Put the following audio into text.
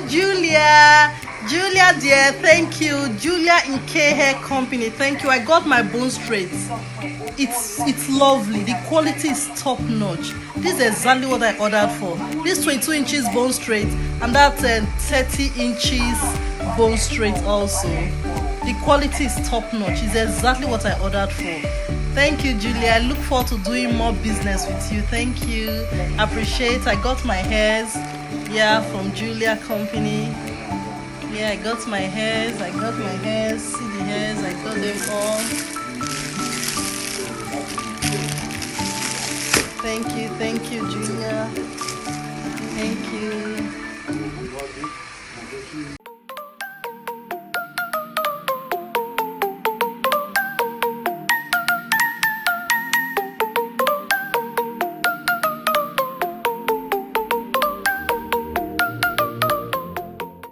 Julia. Julia, dear, thank you. Julia in K Hair Company, thank you. I got my bone straight. It's lovely. The quality is top notch. This is exactly what I ordered for. This 22 inches bone straight and that 30 inches bone straight also. The quality is top notch. It's exactly what I ordered for. Thank you, Julia. I look forward to doing more business with you. Thank you. Appreciate. I got my hairs, from Julia Company. I got my hairs. See the hairs. I got them all. Thank you, Julia. Thank you.